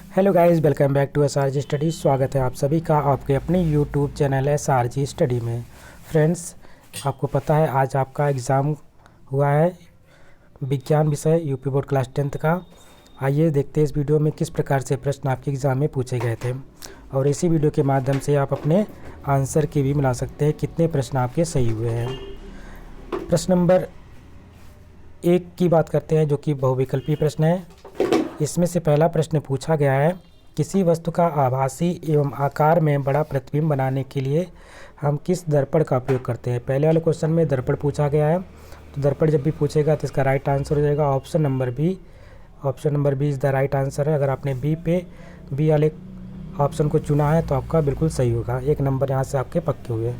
Hello guys, welcome back to SRG study. स्वागत है आप सभी का आपके अपने यूट्यूब चैनल SRG स्टडी में। फ्रेंड्स, आपको पता है आज आपका एग्ज़ाम हुआ है विज्ञान विषय यूपी बोर्ड क्लास 10th का। आइए देखते हैं इस वीडियो में किस प्रकार से प्रश्न आपके एग्ज़ाम में पूछे गए थे, और इसी वीडियो के माध्यम से आप अपने आंसर की भी मिला सकते हैं कितने प्रश्न आपके सही हुए हैं। प्रश्न नंबर 1 की बात करते हैं, जो कि बहुविकल्पी प्रश्न है। इसमें से पहला प्रश्न पूछा गया है, किसी वस्तु का आभासी एवं आकार में बड़ा प्रतिबिंब बनाने के लिए हम किस दर्पण का उपयोग करते हैं। पहले वाले क्वेश्चन में दर्पण पूछा गया है, तो दर्पण जब भी पूछेगा तो इसका राइट आंसर हो जाएगा option number B. Option number B is the right answer है। अगर आपने बी वाले ऑप्शन को चुना है तो आपका बिल्कुल सही होगा। 1 नंबर यहाँ से आपके पक्के हुए।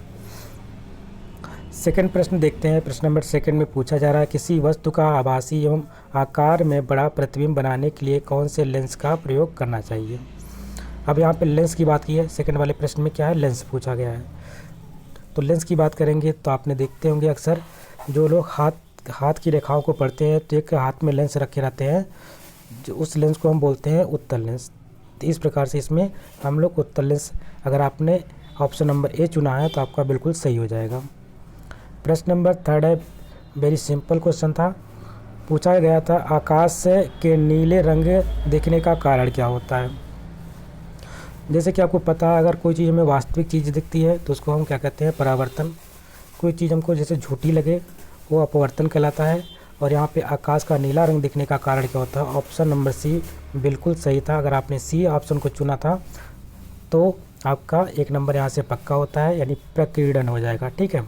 सेकंड प्रश्न देखते हैं। प्रश्न नंबर 2 में पूछा जा रहा है, किसी वस्तु का आभासी एवं आकार में बड़ा प्रतिबिंब बनाने के लिए कौन से लेंस का प्रयोग करना चाहिए। अब यहाँ पे लेंस की बात की है। सेकंड वाले प्रश्न में क्या है, लेंस पूछा गया है। तो लेंस की बात करेंगे तो आपने देखते होंगे अक्सर जो लोग हाथ की रेखाओं को पढ़ते हैं तो एक हाथ में लेंस रखे रहते हैं, जो उस लेंस को हम बोलते हैं उत्तल लेंस। तो इस प्रकार से इसमें हम लोग उत्तल लेंस, अगर आपने ऑप्शन नंबर ए चुना है तो आपका बिल्कुल सही हो जाएगा। प्रश्न नंबर 3 है, वेरी सिंपल क्वेश्चन था। पूछा गया था, आकाश के नीले रंग दिखने का कारण क्या होता है। जैसे कि आपको पता है, अगर कोई चीज़ हमें वास्तविक चीज़ दिखती है तो उसको हम क्या कहते हैं, परावर्तन। कोई चीज़ हमको जैसे झूठी लगे वो अपवर्तन कहलाता है। और यहाँ पे आकाश का नीला रंग दिखने का कारण क्या होता है, ऑप्शन नंबर सी बिल्कुल सही था। अगर आपने सी ऑप्शन को चुना था तो आपका 1 नंबर यहाँ से पक्का होता है, यानी प्रकीर्णन हो जाएगा। ठीक है।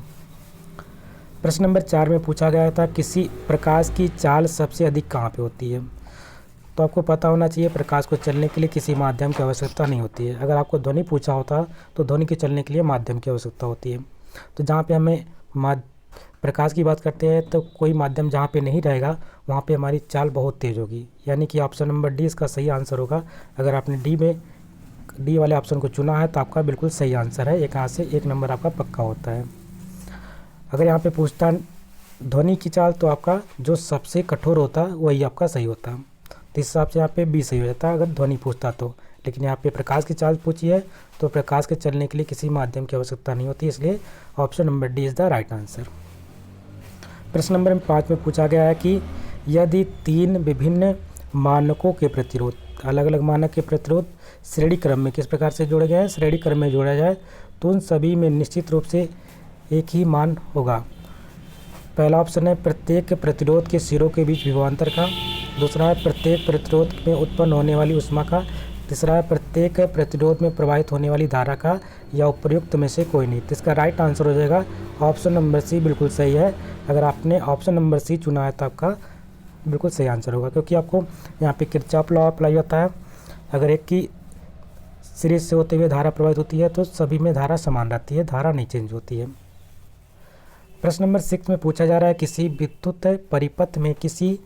प्रश्न नंबर 4 में पूछा गया था, किसी प्रकाश की चाल सबसे अधिक कहाँ पे होती है। तो आपको पता होना चाहिए प्रकाश को चलने के लिए किसी माध्यम की आवश्यकता नहीं होती है। अगर आपको ध्वनि पूछा होता तो ध्वनि के चलने के लिए माध्यम की आवश्यकता होती है। तो जहाँ पे हमें प्रकाश की बात करते हैं तो कोई माध्यम जहाँ पे नहीं रहेगा वहाँ पे हमारी चाल बहुत तेज़ होगी, यानी कि ऑप्शन नंबर डी इसका सही आंसर होगा। अगर आपने डी वाले ऑप्शन को चुना है तो आपका बिल्कुल सही आंसर है। यहाँ से 1 नंबर आपका पक्का होता है। अगर यहाँ पे पूछता ध्वनि की चाल तो आपका जो सबसे कठोर होता है वही आपका सही होता। तो इस हिसाब से यहाँ पे बी सही हो जाता है अगर ध्वनि पूछता तो। लेकिन यहाँ पे प्रकाश की चाल पूछी है तो प्रकाश के चलने के लिए किसी माध्यम की आवश्यकता नहीं होती, इसलिए option number D is the right answer. प्रश्न नंबर 5 में पूछा गया है कि यदि 3 विभिन्न मानकों के प्रतिरोध, अलग अलग मानक के प्रतिरोध श्रेणी क्रम में किस प्रकार से जोड़े गए हैं, श्रेणी क्रम में जोड़ा जाए तो उन सभी में निश्चित रूप से एक ही मान होगा। पहला ऑप्शन है प्रत्येक प्रतिरोध के सिरों के बीच विभवांतर का। दूसरा है प्रत्येक प्रतिरोध में उत्पन्न होने वाली ऊष्मा का। तीसरा है प्रत्येक प्रतिरोध में प्रवाहित होने वाली धारा का, या उपर्युक्त में से कोई नहीं। तो इसका राइट आंसर हो जाएगा ऑप्शन नंबर सी बिल्कुल सही है। अगर आपने ऑप्शन नंबर सी चुना है तो आपका बिल्कुल सही आंसर होगा, क्योंकि आपको यहाँ पे किरचॉफ लॉ अप्लाई होता है। अगर एक की सिरे से होते हुए धारा प्रवाहित होती है तो सभी में धारा समान रहती है, धारा नहीं चेंज होती है। प्रश्न नंबर 6 में पूछा जा रहा है, किसी विद्युत परिपथ में किसी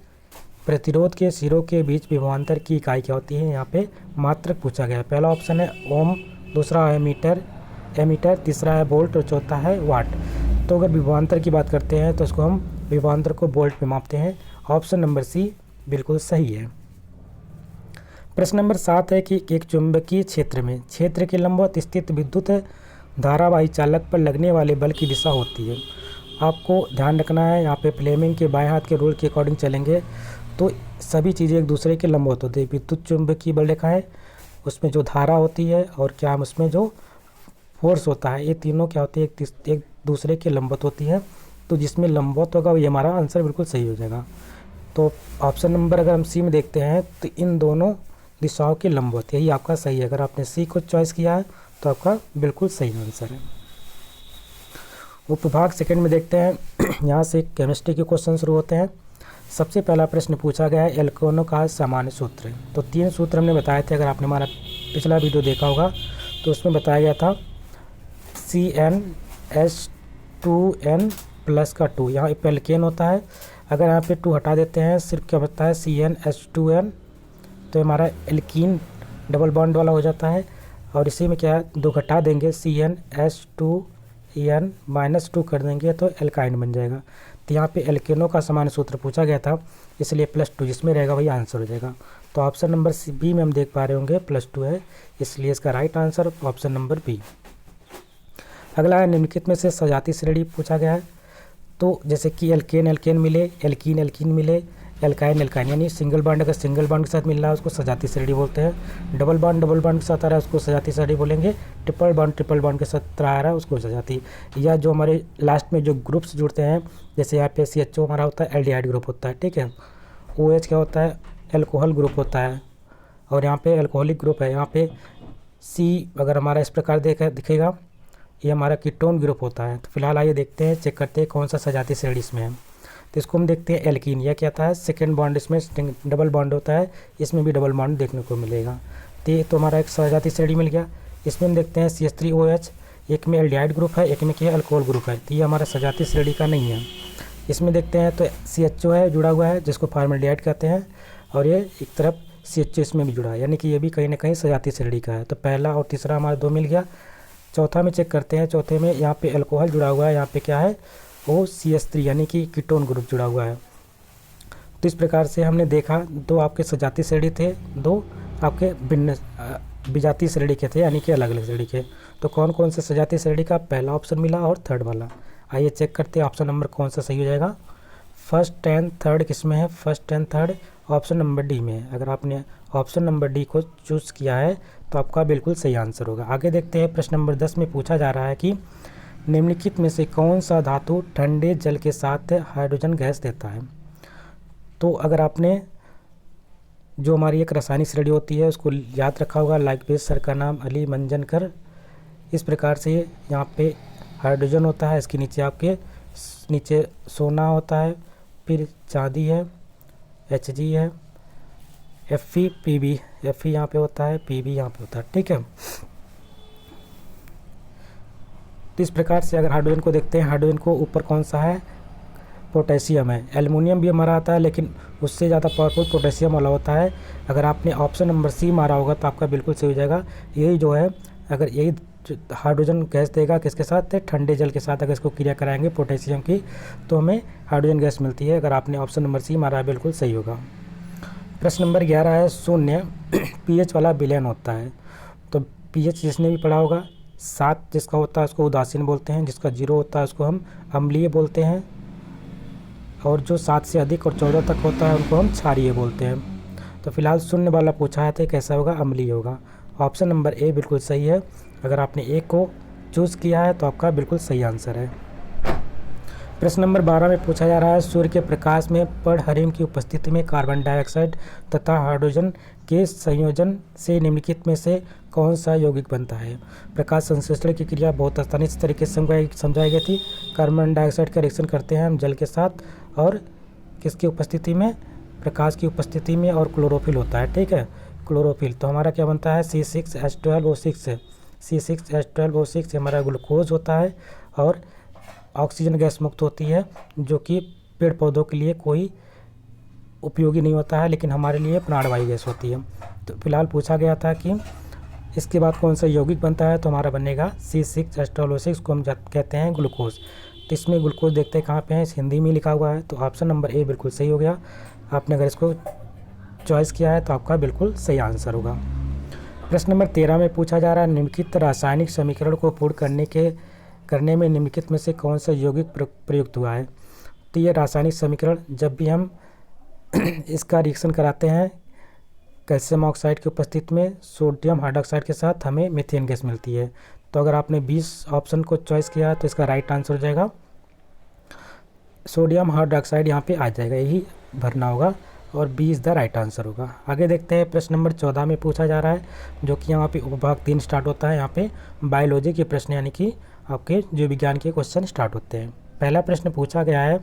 प्रतिरोध के सिरों के बीच विभवांतर की इकाई क्या होती है। यहाँ पे मात्रक पूछा गया है। पहला ऑप्शन है ओम, दूसरा है एमीटर, तीसरा है वोल्ट और चौथा है वाट। तो अगर विभवांतर की बात करते हैं तो इसको हम विभवांतर को वोल्ट में मापते हैं। ऑप्शन नंबर सी बिल्कुल सही है। प्रश्न नंबर 7 है कि एक चुंबकीय क्षेत्र में क्षेत्र के लंबवत स्थित विद्युत धारावाही चालक पर लगने वाले बल की दिशा होती है। आपको ध्यान रखना है, यहाँ पे फ्लेमिंग के बाएं हाथ के रूल के अकॉर्डिंग चलेंगे तो सभी चीज़ें एक दूसरे के लंबवत होती है। विद्युत चुंबकीय बल रेखा है, उसमें जो धारा होती है और क्या उसमें जो फोर्स होता है, ये तीनों क्या होती है, एक दूसरे के लंबवत होती है। तो जिसमें लंबवत होगा ये हमारा आंसर बिल्कुल सही हो जाएगा। तो ऑप्शन नंबर अगर हम सी में देखते हैं तो इन दोनों दिशाओं के लंबवत, यही आपका सही है। अगर आपने सी को चॉइस किया है तो आपका बिल्कुल सही आंसर है। उपविभाग सेकंड में देखते हैं। यहाँ से केमिस्ट्री के क्वेश्चन शुरू होते हैं। सबसे पहला प्रश्न पूछा गया है, एल्केनों का सामान्य सूत्र। तो 3 सूत्र हमने बताए थे, अगर आपने हमारा पिछला वीडियो देखा होगा तो उसमें बताया गया था CnH2n+2। यहाँ पे एल्केन होता है, अगर यहाँ पे 2 हटा देते हैं सिर्फ क्या बचता है CnH2n, तो हमारा एल्कीन डबल बॉन्ड वाला हो जाता है। और इसी में क्या 2 घटा देंगे CnH2n -2 कर देंगे तो एल्काइन बन जाएगा। तो यहाँ पे एल्केनों का सामान्य सूत्र पूछा गया था, इसलिए +2 जिसमें रहेगा वही आंसर हो जाएगा। तो ऑप्शन नंबर बी में हम देख पा रहे होंगे +2 है, इसलिए इसका right answer option number B. अगला है निम्नलिखित में से सजातीय श्रेणी पूछा गया है। तो जैसे कि एल्केन एल्केन मिले, एल्कीन एल्कीन मिले, एल्काइन एल्काइन, यानी सिंगल बॉन्ड अगर सिंगल बॉन्ड के साथ मिल रहा है उसको सजातीय श्रेणी बोलते हैं। डबल बॉन्ड के साथ आ रहा है उसको सजातीय श्रेणी बोलेंगे। ट्रिपल बॉन्ड के साथ आ रहा है उसको सजातीय। या जो हमारे लास्ट में जो ग्रुप्स जुड़ते हैं, जैसे यहाँ पे CHO हमारा होता है एल्डिहाइड ग्रुप होता है, ठीक है। OH क्या होता है, एल्कोहल ग्रुप होता है, और यहाँ पे एल्कोहलिक ग्रुप है। यहाँ पे C अगर हमारा इस प्रकार दिखेगा, ये हमारा कीटोन ग्रुप होता है। तो फिलहाल आइए देखते हैं, चेक करते हैं कौन सा सजातीय श्रेणी इसमें है। तो इसको हम देखते हैं एल्कीन। यह क्या था, सेकंड बॉन्ड, इसमें डबल बॉन्ड होता है, इसमें भी डबल बॉन्ड देखने को मिलेगा। तो ये तो हमारा एक सजातीय श्रेणी मिल गया। इसमें हम देखते हैं CH3OH, एक में एल्डिहाइड ग्रुप है, एक में क्या अल्कोहल ग्रुप है, तो ये हमारा सजातीय श्रेणी का नहीं है। इसमें देखते हैं तो CHO है जुड़ा हुआ है, जिसको फॉर्मल्डिहाइड कहते हैं, और ये एक तरफ CHO इसमें भी जुड़ा है, यानी कि ये भी कहीं ना कहीं सजातीय श्रेणी का है। तो पहला और तीसरा हमारा 2 मिल गया। चौथा में चेक करते हैं, चौथे में यहाँ पे अल्कोहल जुड़ा हुआ है, यहाँ पे क्या है वो CH3 यानी कि कीटोन ग्रुप जुड़ा हुआ है। तो इस प्रकार से हमने देखा 2 आपके सजातीय श्रेणी थे, 2 आपके भिन्न विजातीय श्रेणी के थे, यानी कि अलग अलग श्रेणी के। तो कौन कौन से सजातीय श्रेणी का पहला ऑप्शन मिला और थर्ड वाला। आइए चेक करते हैं ऑप्शन नंबर कौन सा सही हो जाएगा। फर्स्ट एंड थर्ड किस में है, first and third option number D में है। अगर आपने ऑप्शन नंबर डी को चूज़ किया है तो आपका बिल्कुल सही आंसर होगा। आगे देखते हैं, प्रश्न नंबर 10 में पूछा जा रहा है कि निम्नलिखित में से कौन सा धातु ठंडे जल के साथ हाइड्रोजन गैस देता है। तो अगर आपने जो हमारी एक रासायनिक श्रेणी होती है उसको याद रखा होगा, लाइक बेस सर का नाम अली मंजनकर, इस प्रकार से यहाँ पे हाइड्रोजन होता है, इसके नीचे आपके नीचे सोना होता है, फिर चांदी है, Hg है, Fe Pb, Fe यहाँ पे होता है, Pb यहाँ पे होता है, ठीक है। तो इस प्रकार से अगर हाइड्रोजन को देखते हैं, हाइड्रोजन को ऊपर कौन सा है, पोटेशियम है। एल्युमिनियम भी हमारा आता है, लेकिन उससे ज़्यादा पावरफुल पोटेशियम वाला होता है। अगर आपने ऑप्शन नंबर सी मारा होगा तो आपका बिल्कुल सही हो जाएगा। यही जो है, अगर यही हाइड्रोजन गैस देगा किसके साथ, ठंडे जल के साथ अगर इसको क्रिया कराएंगे पोटेशियम की, तो हमें हाइड्रोजन गैस मिलती है। अगर आपने ऑप्शन नंबर सी मारा है बिल्कुल सही होगा। प्रश्न नंबर 11 है, शून्य pH वाला विलयन होता है। तो pH जिसने भी पढ़ा होगा, 7 जिसका होता है उसको उदासीन बोलते हैं, जिसका 0 होता है उसको हम अम्लीय बोलते हैं, और जो 7 से अधिक और 14 तक होता है उनको हम क्षारीय बोलते हैं। तो फिलहाल शून्य वाला पूछा है तो कैसा होगा, अम्लीय होगा। ऑप्शन नंबर ए बिल्कुल सही है। अगर आपने ए को चूज़ किया है तो आपका बिल्कुल सही आंसर है। प्रश्न नंबर 12 में पूछा जा रहा है, सूर्य के प्रकाश में पर्णहरिम की उपस्थिति में कार्बन डाइऑक्साइड तथा हाइड्रोजन के संयोजन से निम्नलिखित में से कौन सा यौगिक बनता है। प्रकाश संश्लेषण की क्रिया बहुत आसानी से तरीके से समझाई गई थी। कार्बन डाइऑक्साइड का रिएक्शन करते हैं हम जल के साथ, और किसकी उपस्थिति में, प्रकाश की उपस्थिति में, और क्लोरोफिल होता है, ठीक है, क्लोरोफिल। तो हमारा क्या बनता है, C6H12O6 है। C6H12O6 हमारा ग्लूकोज होता है, और ऑक्सीजन गैस मुक्त होती है, जो कि पेड़ पौधों के लिए कोई उपयोगी नहीं होता है, लेकिन हमारे लिए प्राणवायु गैस होती है। तो फिलहाल पूछा गया था कि इसके बाद कौन सा यौगिक बनता है, तो हमारा बनेगा C6H12O6 को हम कहते हैं ग्लूकोज। तो इसमें ग्लूकोज देखते हैं कहाँ पे है, इस हिंदी में लिखा हुआ है। तो ऑप्शन नंबर ए बिल्कुल सही हो गया। आपने अगर इसको चॉइस किया है तो आपका बिल्कुल सही आंसर होगा। प्रश्न नंबर 13 में पूछा जा रहा है, निम्नलिखित रासायनिक समीकरण को पूर्ण करने में निम्नलिखित में से कौन सा यौगिक प्रयुक्त हुआ है। तो ये रासायनिक समीकरण, जब भी हम इसका रिएक्शन कराते हैं कैल्शियम ऑक्साइड की उपस्थिति में सोडियम हाइड्रोक्साइड के साथ, हमें मीथेन गैस मिलती है। तो अगर आपने 20 ऑप्शन को चॉइस किया है तो इसका राइट आंसर हो जाएगा सोडियम हाइड्रोक्साइड, यहाँ पे आ जाएगा, यही भरना होगा, और 20 द राइट आंसर होगा। आगे देखते हैं, प्रश्न नंबर 14 में पूछा जा रहा है, जो कि यहाँ पे उपभाग 3 स्टार्ट होता है। यहाँ पे बायोलॉजी के प्रश्न यानी कि आपके जीव विज्ञान के क्वेश्चन स्टार्ट होते हैं। पहला प्रश्न पूछा गया है,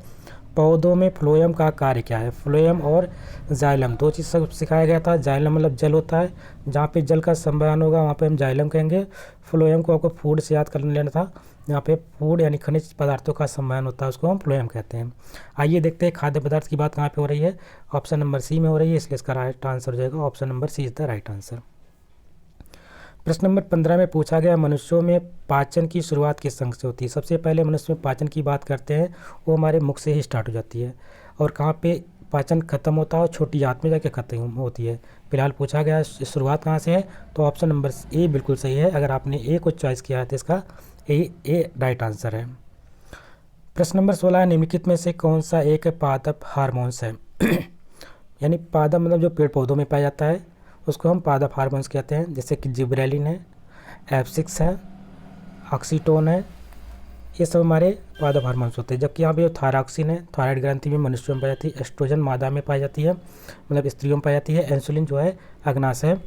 पौधों में फ्लोएम का कार्य क्या है। फ्लोएम और जाइलम 2 चीज़ सब सिखाया गया था। जाइलम मतलब जल होता है, जहाँ पे जल का संवहन होगा वहाँ पे हम जाइलम कहेंगे। फ्लोएम को आपको फूड से याद कर लेना था, यहाँ पे फूड यानी खनिज पदार्थों का संवहन होता है, उसको हम फ्लोएम कहते हैं। आइए देखते हैं खाद्य पदार्थ की बात कहाँ पे हो रही है, ऑप्शन नंबर सी में हो रही है, इसलिए इसका राइट आंसर हो जाएगा option number C is the right answer. प्रश्न नंबर 15 में पूछा गया मनुष्यों में पाचन की शुरुआत किस अंग से होती है। सबसे पहले मनुष्य में पाचन की बात करते हैं वो हमारे मुख से ही स्टार्ट हो जाती है, और कहाँ पे पाचन खत्म होता है और छोटी आंत में जाके खत्म होती है। फिलहाल पूछा गया शुरुआत कहाँ से है, तो ऑप्शन नंबर ए बिल्कुल सही है। अगर आपने ए को चॉइस किया है तो इसका ए राइट आंसर है। प्रश्न नंबर 16 निम्नलिखित में से कौन सा एक पादप हार्मोन्स है। यानी पादप मतलब जो पेड़ पौधों में पाया जाता है उसको हम पादप हार्मोन्स कहते हैं, जैसे कि जिब्रेलिन है, F6 है, ऑक्सीटोन है, ये सब हमारे पादप हार्मोन्स होते हैं। जबकि यहाँ पे जो थायरॉक्सिन है थायराइड ग्रंथि में मनुष्यों में पाई जाती है, एस्ट्रोजन मादा में पाई जाती है मतलब स्त्रियों में पाई जाती है, इंसुलिन जो है अग्नाशय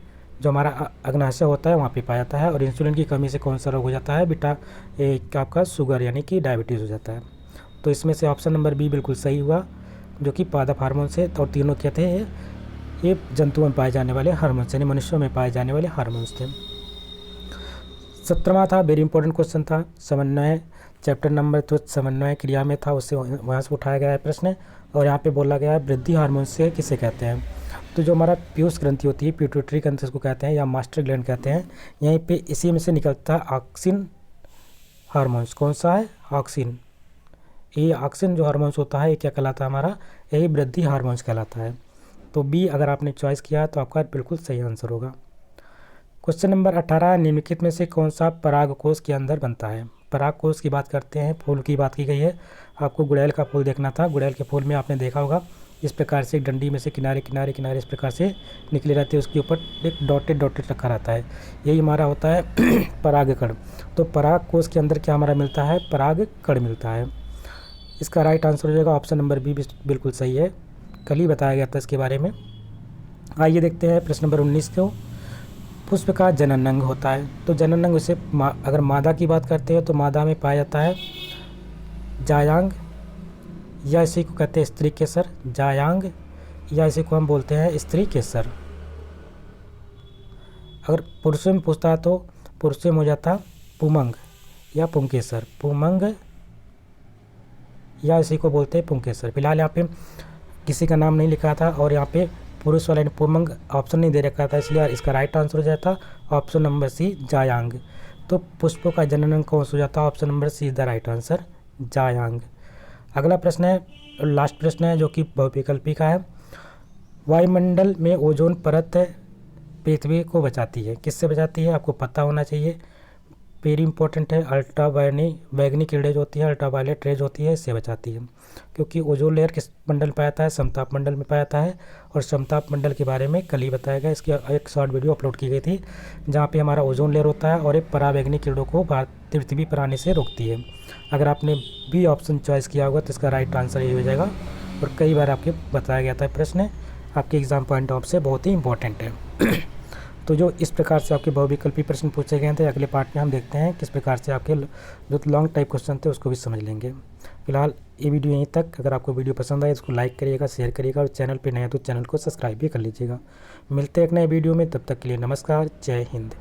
जो हमारा अग्नाशय होता है वहाँ पे पाया जाता है। और इंसुलिन की कमी से कौन सा रोग हो जाता है बेटा, आपका शुगर यानी कि डायबिटीज़ हो जाता है। तो इसमें से ऑप्शन नंबर बी बिल्कुल सही हुआ, जो कि पादप हार्मोन्स है। और तीनों क्या थे, ये जंतुओं में पाए जाने वाले हार्मोन्स यानी मनुष्यों में पाए जाने वाले हार्मोन्स थे। 17वां था, वेरी इंपॉर्टेंट क्वेश्चन था, समन्वय चैप्टर नंबर तो समन्वय क्रिया में था, उससे वहाँ से उठाया गया है प्रश्न। और यहाँ पे बोला गया है वृद्धि हार्मोन से किसे कहते हैं। तो जो हमारा पीयूष ग्रंथि होती है, पिट्यूटरी ग्रंथि इसको कहते हैं या मास्टर ग्लैंड कहते हैं, यहीं पे इसी में से निकलता है ऑक्सिन हार्मोन्स। कौन सा है, ऑक्सिन। ये ऑक्सिन जो हार्मोन्स होता है ये क्या कहलाता है हमारा, यही वृद्धि हार्मोन्स कहलाता है। तो बी अगर आपने चॉइस किया तो आपका बिल्कुल सही आंसर होगा। क्वेश्चन नंबर 18 निम्नलिखित में से कौन सा परागकोश के अंदर बनता है। परागकोश की बात करते हैं, फूल की बात की गई है। आपको गुड़ैल का फूल देखना था, गुड़ैल के फूल में आपने देखा होगा इस प्रकार से एक डंडी में से किनारे किनारे किनारे इस प्रकार से निकले रहते हैं, उसके ऊपर एक डॉटेड डॉटेड रखा रहता है, यही हमारा होता है परागकण। तो परागकोश के अंदर क्या हमारा मिलता है, परागकण मिलता है। इसका राइट आंसर हो जाएगा ऑप्शन नंबर बी बिल्कुल सही है, कल ही बताया गया था इसके बारे में। आइए देखते हैं प्रश्न नंबर 19 को, पुष्प का जनन अंग होता है। तो जनन अंग उसे अगर मादा की बात करते हैं तो मादा में पाया जाता है जायांग, या इसी को कहते हैं स्त्री केसर, जायांग, या इसी को हम बोलते हैं स्त्री केसर। अगर पुरुषों में पूछता है तो पुरुषों में हो जाता पुमंग या पुंकेसर, पुमंग या इसी को बोलते हैं पुंकेसर। फिलहाल यहाँ पे किसी का नाम नहीं लिखा था और यहाँ पे पुरुष वाले ने पुमंग ऑप्शन नहीं दे रखा था, इसलिए इसका राइट आंसर हो जाता ऑप्शन नंबर सी जायांग। तो पुष्पों का जनन अंग कौन सा हो जाता है, option number C is the right answer, जायांग। अगला प्रश्न है, लास्ट प्रश्न है जो कि बहुविकल्पी का है। वायुमंडल में ओजोन परत पृथ्वी को बचाती है, किससे बचाती है आपको पता होना चाहिए, वेरी इंपॉर्टेंट है। बैगनी किरणें जो होती है, अल्ट्रावायलेट रेज होती है, इससे बचाती है। क्योंकि ओजोन लेयर किस मंडल में पाया जाता है, समताप मंडल में पाया जाता है। और समताप मंडल के बारे में कल ही बताया गया, इसकी एक शॉर्ट वीडियो अपलोड की गई थी जहाँ पे हमारा ओजोन लेयर होता है और एक पराबैंगनी किरणों को पृथ्वी पर आने से रोकती है। अगर आपने बी ऑप्शन चॉइस किया होगा तो इसका राइट आंसर ये हो जाएगा। और कई बार आपके बताया गया था प्रश्न, आपके एग्जाम पॉइंट ऑफ से बहुत ही इंपॉर्टेंट है। तो जो इस प्रकार से आपके बहुविकल्पी प्रश्न पूछे गए थे, अगले पार्ट में हम देखते हैं किस प्रकार से आपके जो लॉन्ग टाइप क्वेश्चन थे उसको भी समझ लेंगे। फिलहाल ये वीडियो यहीं तक। अगर आपको वीडियो पसंद आए इसको लाइक करिएगा, शेयर करिएगा, और चैनल पे नए हैं तो चैनल को सब्सक्राइब भी कर लीजिएगा। मिलते हैं एक नए वीडियो में, तब तक के लिए नमस्कार, जय हिंद।